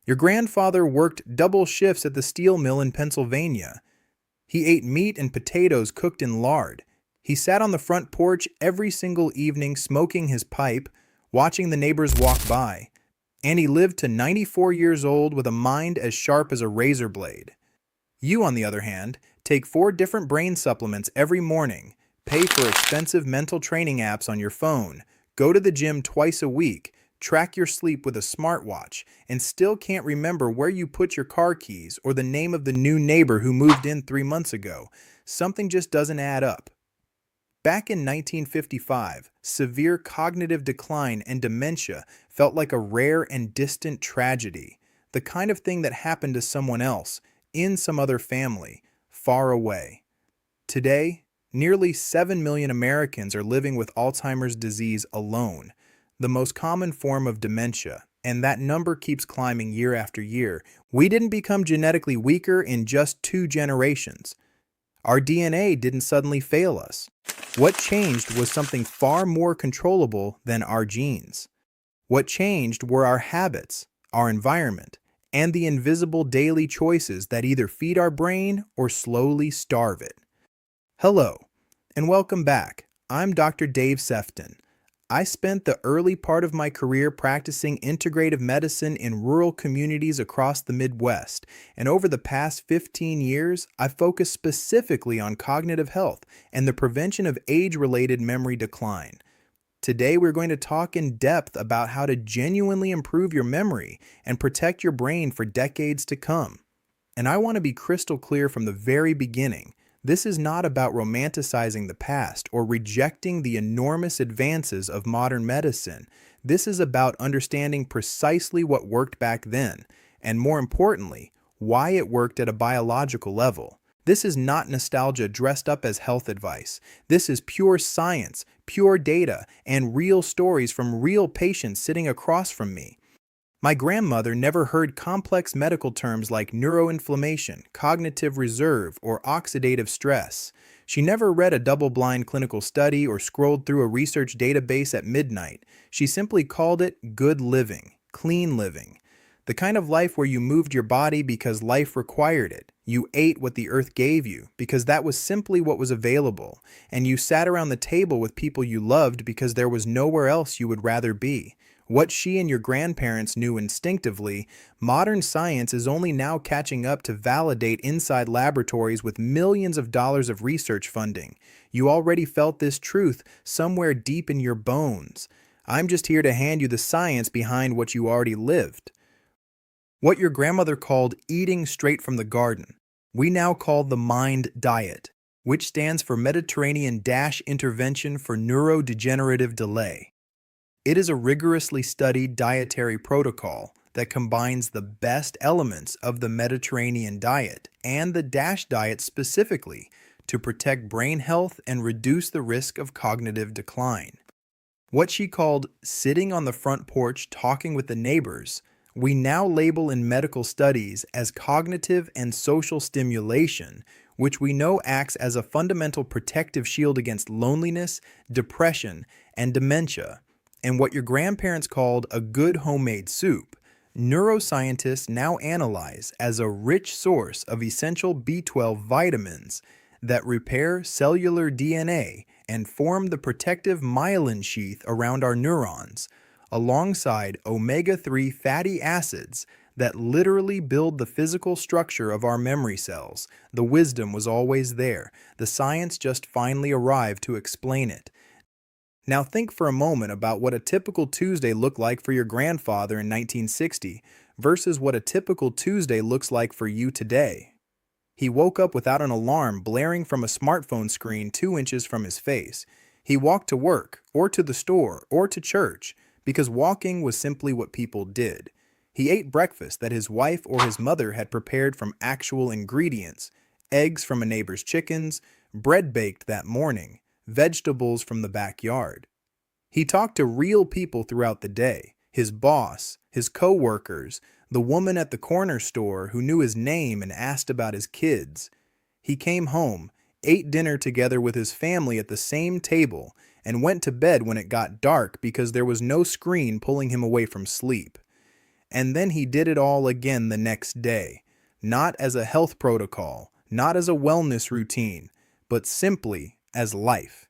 Your grandfather worked double shifts at the steel mill in Pennsylvania. He ate meat and potatoes cooked in lard. He sat on the front porch every single evening smoking his pipe, watching the neighbors walk by. And he lived to 94 years old with a mind as sharp as a razor blade. You, on the other hand, take 4 different brain supplements every morning, pay for expensive mental training apps on your phone, go to the gym twice a week, track your sleep with a smartwatch, and still can't remember where you put your car keys or the name of the new neighbor who moved in 3 months ago. Something just doesn't add up. Back in 1955, severe cognitive decline and dementia felt like a rare and distant tragedy, the kind of thing that happened to someone else, in some other family, far away. Today, nearly 7 million Americans are living with Alzheimer's disease alone, the most common form of dementia, and that number keeps climbing year after year. We didn't become genetically weaker in just 2 generations. Our DNA didn't suddenly fail us. What changed was something far more controllable than our genes. What changed were our habits, our environment, and the invisible daily choices that either feed our brain or slowly starve it. Hello, and welcome back. I'm Dr. Dave Sefton. I spent the early part of my career practicing integrative medicine in rural communities across the Midwest, and over the past 15 years, I've focused specifically on cognitive health and the prevention of age-related memory decline. Today, we're going to talk in depth about how to genuinely improve your memory and protect your brain for decades to come. And I want to be crystal clear from the very beginning. This is not about romanticizing the past or rejecting the enormous advances of modern medicine. This is about understanding precisely what worked back then, and more importantly, why it worked at a biological level. This is not nostalgia dressed up as health advice. This is pure science, pure data, and real stories from real patients sitting across from me. My grandmother never heard complex medical terms like neuroinflammation, cognitive reserve, or oxidative stress. She never read a double-blind clinical study or scrolled through a research database at midnight. She simply called it good living, clean living. The kind of life where you moved your body because life required it. You ate what the earth gave you because that was simply what was available. And you sat around the table with people you loved because there was nowhere else you would rather be. What she and your grandparents knew instinctively, modern science is only now catching up to validate inside laboratories with millions of dollars of research funding. You already felt this truth somewhere deep in your bones. I'm just here to hand you the science behind what you already lived. What your grandmother called eating straight from the garden, we now call the MIND diet, which stands for Mediterranean-Intervention for Neurodegenerative Delay. It is a rigorously studied dietary protocol that combines the best elements of the Mediterranean diet and the DASH diet specifically to protect brain health and reduce the risk of cognitive decline. What she called sitting on the front porch talking with the neighbors, we now label in medical studies as cognitive and social stimulation, which we know acts as a fundamental protective shield against loneliness, depression, and dementia. And what your grandparents called a good homemade soup, neuroscientists now analyze as a rich source of essential B12 vitamins that repair cellular DNA and form the protective myelin sheath around our neurons, alongside omega-3 fatty acids that literally build the physical structure of our memory cells. The wisdom was always there. The science just finally arrived to explain it. Now think for a moment about what a typical Tuesday looked like for your grandfather in 1960 versus what a typical Tuesday looks like for you today. He woke up without an alarm blaring from a smartphone screen 2 inches from his face. He walked to work, or to the store, or to church, because walking was simply what people did. He ate breakfast that his wife or his mother had prepared from actual ingredients, eggs from a neighbor's chickens, bread baked that morning, vegetables from the backyard. He talked to real people throughout the day, his boss, his co-workers, the woman at the corner store who knew his name and asked about his kids. He came home, ate dinner together with his family at the same table, and went to bed when it got dark because there was no screen pulling him away from sleep. and then he did it all again the next day, not as a health protocol, not as a wellness routine, but simply as life.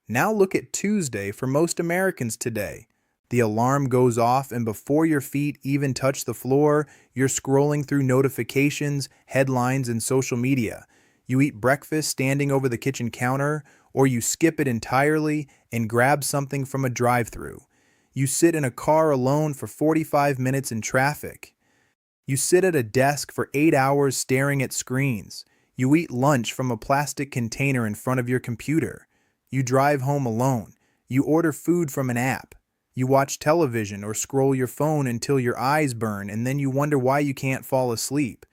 Now look at Tuesday for most Americans today. The alarm goes off, and before your feet even touch the floor, you're scrolling through notifications, headlines, and social media. You eat breakfast standing over the kitchen counter, or you skip it entirely and grab something from a drive-thru. You sit in a car alone for 45 minutes in traffic. You sit at a desk for 8 hours staring at screens. You eat lunch from a plastic container in front of your computer. You drive home alone. You order food from an app. You watch television or scroll your phone until your eyes burn, and then you wonder why you can't fall asleep.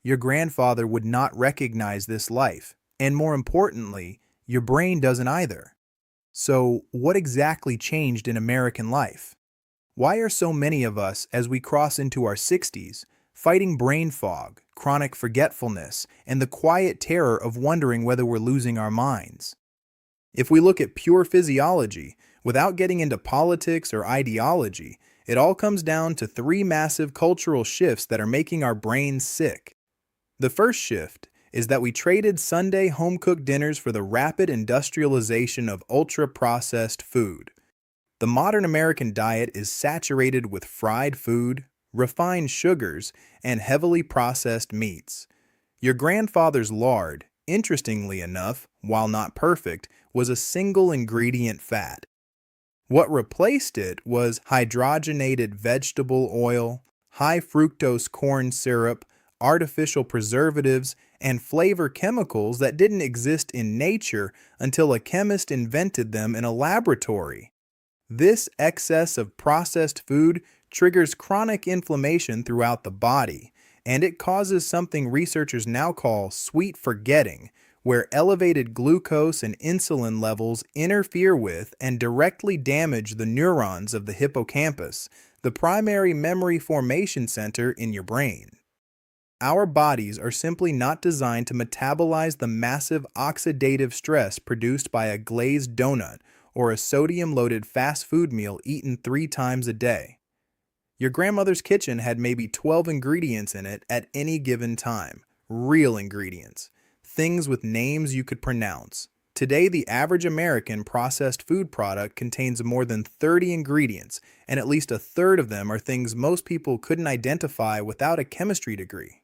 Your grandfather would not recognize this life, and more importantly, your brain doesn't either. So, what exactly changed in American life? Why are so many of us, as we cross into our 60s, fighting brain fog, chronic forgetfulness, and the quiet terror of wondering whether we're losing our minds? If we look at pure physiology, without getting into politics or ideology, it all comes down to three massive cultural shifts that are making our brains sick. The first shift is that we traded Sunday home-cooked dinners for the rapid industrialization of ultra-processed food. The modern American diet is saturated with fried food, refined sugars, and heavily processed meats. Your grandfather's lard, interestingly enough, while not perfect, was a single ingredient fat. What replaced it was hydrogenated vegetable oil, high fructose corn syrup, artificial preservatives, and flavor chemicals that didn't exist in nature until a chemist invented them in a laboratory. This excess of processed food triggers chronic inflammation throughout the body, and it causes something researchers now call sweet forgetting, where elevated glucose and insulin levels interfere with and directly damage the neurons of the hippocampus, the primary memory formation center in your brain. Our bodies are simply not designed to metabolize the massive oxidative stress produced by a glazed donut or a sodium-loaded fast food meal eaten 3 times a day. Your grandmother's kitchen had maybe 12 ingredients in it at any given time, real ingredients. Things with names you could pronounce. Today, the average American processed food product contains more than 30 ingredients, and at least a third of them are things most people couldn't identify without a chemistry degree.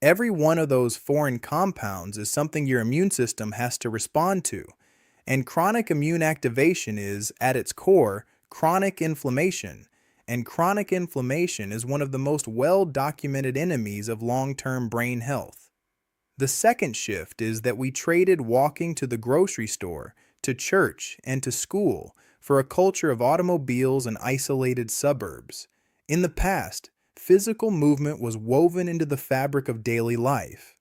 Every one of those foreign compounds is something your immune system has to respond to, and chronic immune activation is, at its core, chronic inflammation, and chronic inflammation is one of the most well-documented enemies of long-term brain health. The second shift is that we traded walking to the grocery store, to church, and to school for a culture of automobiles and isolated suburbs. In the past, physical movement was woven into the fabric of daily life.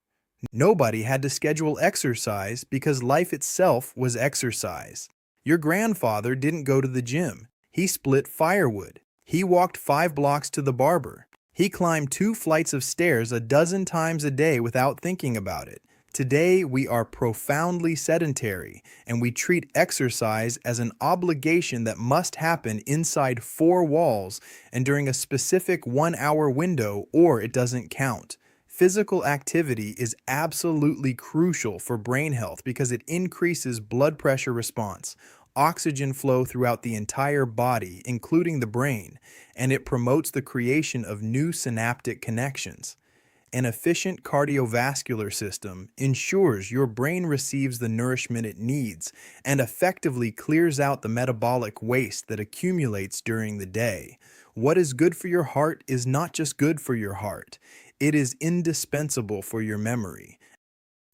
Nobody had to schedule exercise because life itself was exercise. Your grandfather didn't go to the gym. He split firewood. He walked 5 blocks to the barber. He climbed 2 flights of stairs a dozen times a day without thinking about it. Today, we are profoundly sedentary, and we treat exercise as an obligation that must happen inside 4 walls and during a specific 1-hour window, or it doesn't count. Physical activity is absolutely crucial for brain health because it increases blood pressure response, oxygen flow throughout the entire body, including the brain, and it promotes the creation of new synaptic connections. An efficient cardiovascular system ensures your brain receives the nourishment it needs and effectively clears out the metabolic waste that accumulates during the day. What is good for your heart is not just good for your heart, it is indispensable for your memory.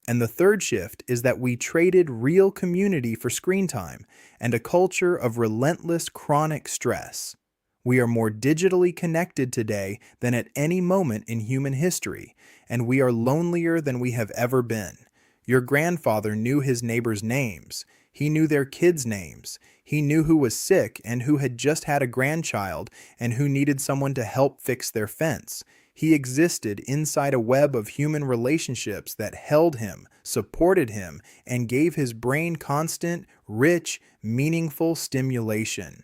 And the third shift is that we traded real community for screen time and a culture of relentless chronic stress. We are more digitally connected today than at any moment in human history, and we are lonelier than we have ever been. Your grandfather knew his neighbors' names. He knew their kids' names. He knew who was sick and who had just had a grandchild and who needed someone to help fix their fence. He existed inside a web of human relationships that held him, supported him, and gave his brain constant, rich, meaningful stimulation.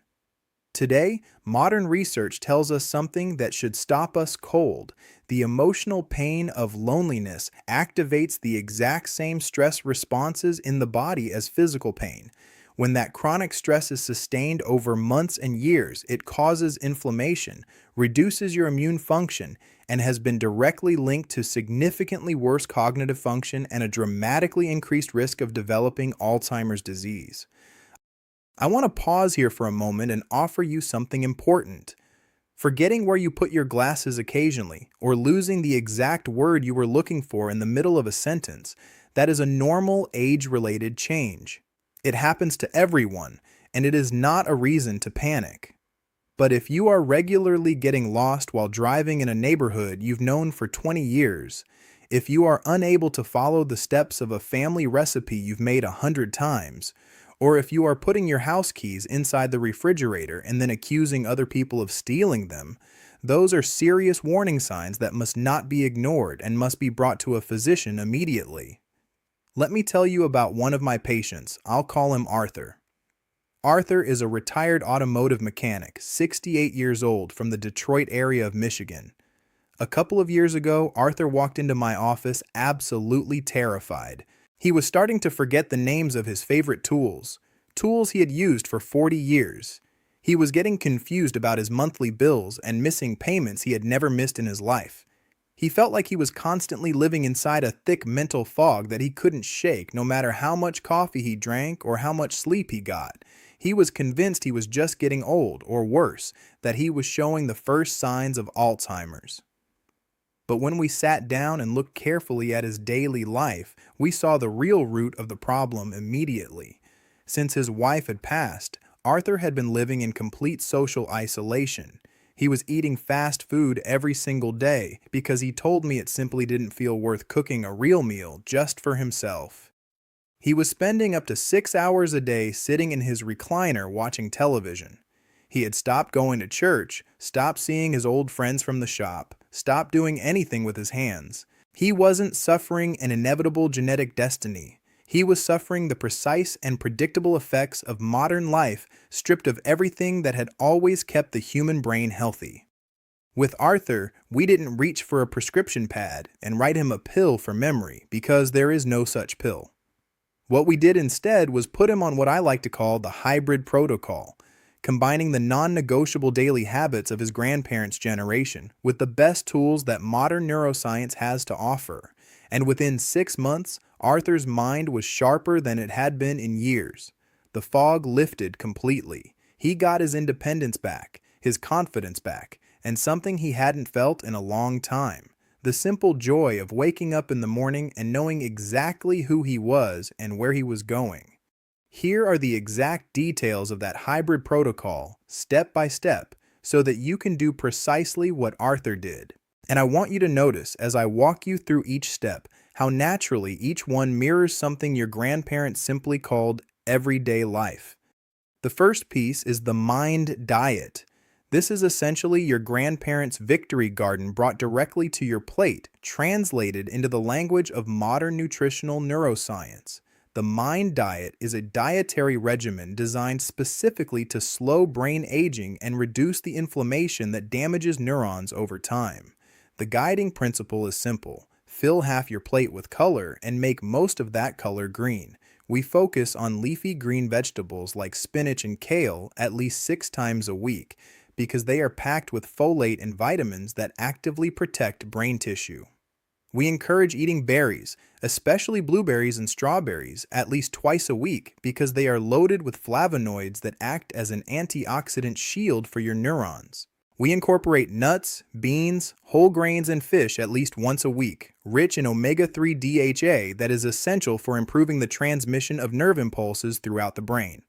Today, modern research tells us something that should stop us cold. The emotional pain of loneliness activates the exact same stress responses in the body as physical pain. When that chronic stress is sustained over months and years, it causes inflammation, reduces your immune function, and has been directly linked to significantly worse cognitive function and a dramatically increased risk of developing Alzheimer's disease. I want to pause here for a moment and offer you something important. Forgetting where you put your glasses occasionally, or losing the exact word you were looking for in the middle of a sentence, that is a normal age-related change. It happens to everyone, and it is not a reason to panic. But if you are regularly getting lost while driving in a neighborhood you've known for 20 years, if you are unable to follow the steps of a family recipe you've made 100 times, or if you are putting your house keys inside the refrigerator and then accusing other people of stealing them, those are serious warning signs that must not be ignored and must be brought to a physician immediately. Let me tell you about one of my patients. I'll call him Arthur. Arthur is a retired automotive mechanic, 68 years old, from the Detroit area of Michigan. A couple of years ago, Arthur walked into my office absolutely terrified. He was starting to forget the names of his favorite tools he had used for 40 years. He was getting confused about his monthly bills and missing payments he had never missed in his life. He felt like he was constantly living inside a thick mental fog that he couldn't shake no matter how much coffee he drank or how much sleep he got. He was convinced he was just getting old, or worse, that he was showing the first signs of Alzheimer's. But when we sat down and looked carefully at his daily life, we saw the real root of the problem immediately. Since his wife had passed, Arthur had been living in complete social isolation. He was eating fast food every single day because he told me it simply didn't feel worth cooking a real meal just for himself. He was spending up to 6 hours a day sitting in his recliner watching television. He had stopped going to church, stopped seeing his old friends from the shop, stopped doing anything with his hands. He wasn't suffering an inevitable genetic destiny. He was suffering the precise and predictable effects of modern life, stripped of everything that had always kept the human brain healthy. With Arthur, we didn't reach for a prescription pad and write him a pill for memory, because there is no such pill. What we did instead was put him on what I like to call the hybrid protocol, combining the non-negotiable daily habits of his grandparents' generation with the best tools that modern neuroscience has to offer. And within 6 months, Arthur's mind was sharper than it had been in years. The fog lifted completely. He got his independence back, his confidence back, and something he hadn't felt in a long time. The simple joy of waking up in the morning and knowing exactly who he was and where he was going. Here are the exact details of that hybrid protocol, step by step, so that you can do precisely what Arthur did. And I want you to notice, as I walk you through each step, how naturally each one mirrors something your grandparents simply called everyday life. The first piece is the mind diet. This is essentially your grandparents' victory garden brought directly to your plate, translated into the language of modern nutritional neuroscience. The mind diet is a dietary regimen designed specifically to slow brain aging and reduce the inflammation that damages neurons over time. The guiding principle is simple. Fill half your plate with color and make most of that color green. We focus on leafy green vegetables like spinach and kale at least 6 times a week because they are packed with folate and vitamins that actively protect brain tissue. We encourage eating berries, especially blueberries and strawberries, at least twice a week because they are loaded with flavonoids that act as an antioxidant shield for your neurons. We incorporate nuts, beans, whole grains, and fish at least once a week, rich in omega-3 DHA that is essential for improving the transmission of nerve impulses throughout the brain.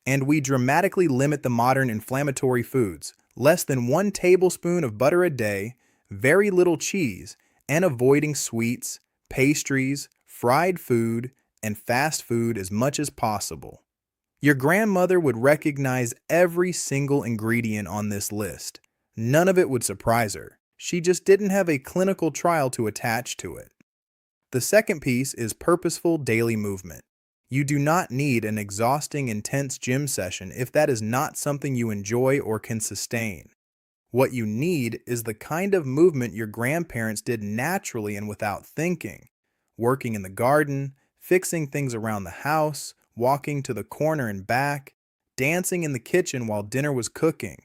And we dramatically limit the modern inflammatory foods, less than 1 tablespoon of butter a day, very little cheese, and avoiding sweets, pastries, fried food, and fast food as much as possible. Your grandmother would recognize every single ingredient on this list. None of it would surprise her. She just didn't have a clinical trial to attach to it. The second piece is purposeful daily movement. You do not need an exhausting, intense gym session if that is not something you enjoy or can sustain. What you need is the kind of movement your grandparents did naturally and without thinking. Working in the garden, fixing things around the house, walking to the corner and back, dancing in the kitchen while dinner was cooking.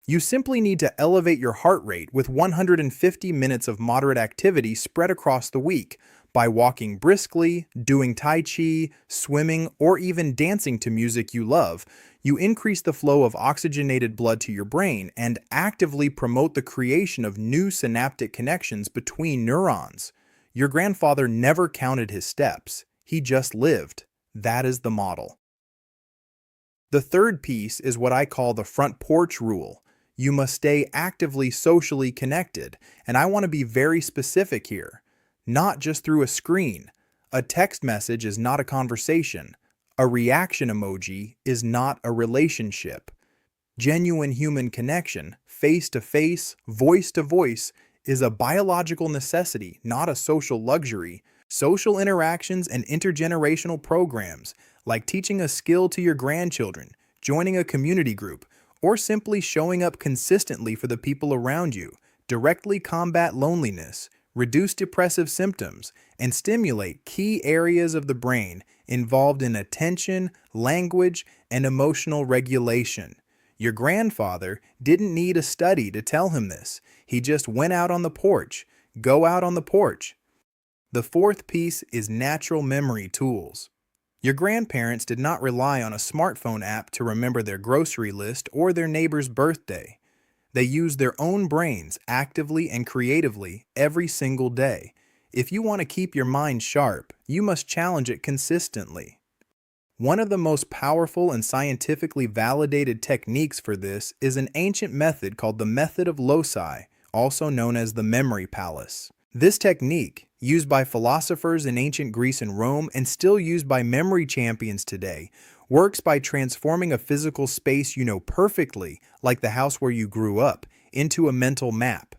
You simply need to elevate your heart rate with 150 minutes of moderate activity spread across the week by walking briskly, doing tai chi, swimming, or even dancing to music you love. You increase the flow of oxygenated blood to your brain and actively promote the creation of new synaptic connections between neurons. Your grandfather never counted his steps. He just lived. That is the model. The third piece is what I call the front porch rule. You must stay actively socially connected, and I want to be very specific here. Not just through a screen. A text message is not a conversation. A reaction emoji is not a relationship. Genuine human connection, face to face, voice to voice, is a biological necessity, not a social luxury. Social interactions and intergenerational programs, like teaching a skill to your grandchildren, joining a community group, or simply showing up consistently for the people around you, directly combat loneliness, reduce depressive symptoms, and stimulate key areas of the brain involved in attention, language, and emotional regulation. Your grandfather didn't need a study to tell him this. He just went out on the porch. Go out on the porch. The fourth piece is natural memory tools. Your grandparents did not rely on a smartphone app to remember their grocery list or their neighbor's birthday. They use their own brains actively and creatively every single day. If you want to keep your mind sharp, you must challenge it consistently. One of the most powerful and scientifically validated techniques for this is an ancient method called the method of loci, also known as the memory palace. This technique, used by philosophers in ancient Greece and Rome and still used by memory champions today, works by transforming a physical space you know perfectly, like the house where you grew up, into a mental map.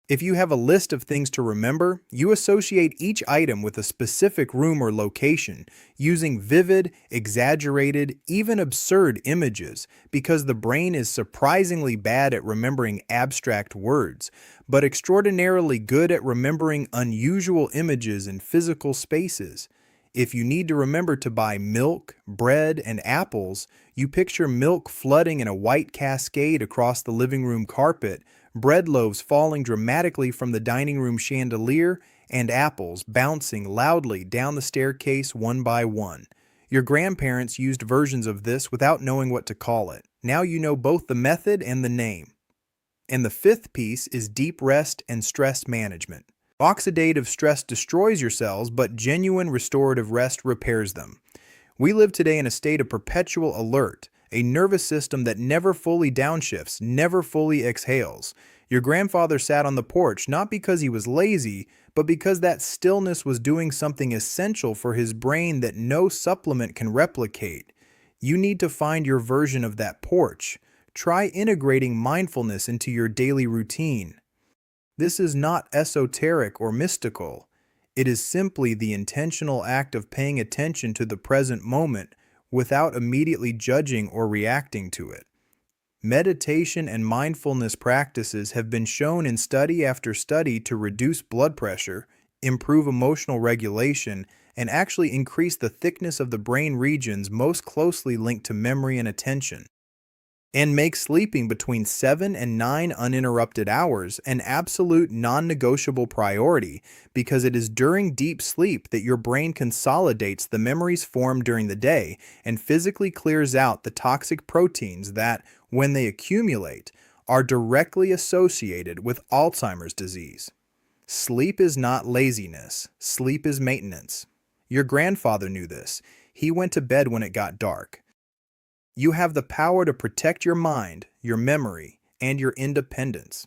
If you have a list of things to remember, you associate each item with a specific room or location, using vivid, exaggerated, even absurd images, because the brain is surprisingly bad at remembering abstract words, but extraordinarily good at remembering unusual images in physical spaces. If you need to remember to buy milk, bread, and apples, you picture milk flooding in a white cascade across the living room carpet, bread loaves falling dramatically from the dining room chandelier, and apples bouncing loudly down the staircase one by one. Your grandparents used versions of this without knowing what to call it. Now you know both the method and the name. And the fifth piece is deep rest and stress management. Oxidative stress destroys your cells, but genuine restorative rest repairs them. We live today in a state of perpetual alert, a nervous system that never fully downshifts, never fully exhales. Your grandfather sat on the porch not because he was lazy, but because that stillness was doing something essential for his brain that no supplement can replicate. You need to find your version of that porch. Try integrating mindfulness into your daily routine. This is not esoteric or mystical. It is simply the intentional act of paying attention to the present moment without immediately judging or reacting to it. Meditation and mindfulness practices have been shown in study after study to reduce blood pressure, improve emotional regulation, and actually increase the thickness of the brain regions most closely linked to memory and attention, and make sleeping between 7 and 9 uninterrupted hours an absolute non-negotiable priority, because it is during deep sleep that your brain consolidates the memories formed during the day and physically clears out the toxic proteins that, when they accumulate, are directly associated with Alzheimer's disease. Sleep is not laziness. Sleep is maintenance. Your grandfather knew this. He went to bed when it got dark. You have the power to protect your mind, your memory, and your independence.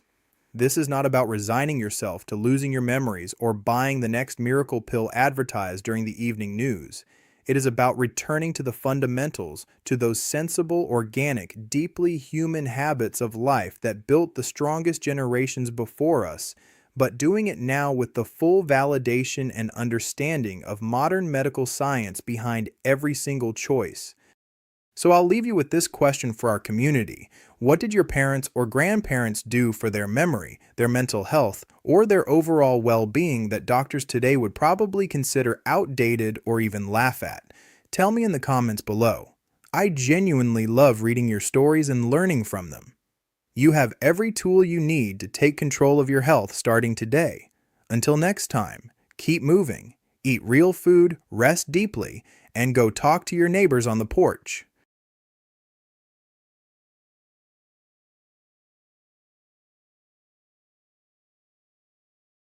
This is not about resigning yourself to losing your memories or buying the next miracle pill advertised during the evening news. It is about returning to the fundamentals, to those sensible, organic, deeply human habits of life that built the strongest generations before us, but doing it now with the full validation and understanding of modern medical science behind every single choice. So I'll leave you with this question for our community. What did your parents or grandparents do for their memory, their mental health, or their overall well-being that doctors today would probably consider outdated or even laugh at? Tell me in the comments below. I genuinely love reading your stories and learning from them. You have every tool you need to take control of your health starting today. Until next time, keep moving, eat real food, rest deeply, and go talk to your neighbors on the porch.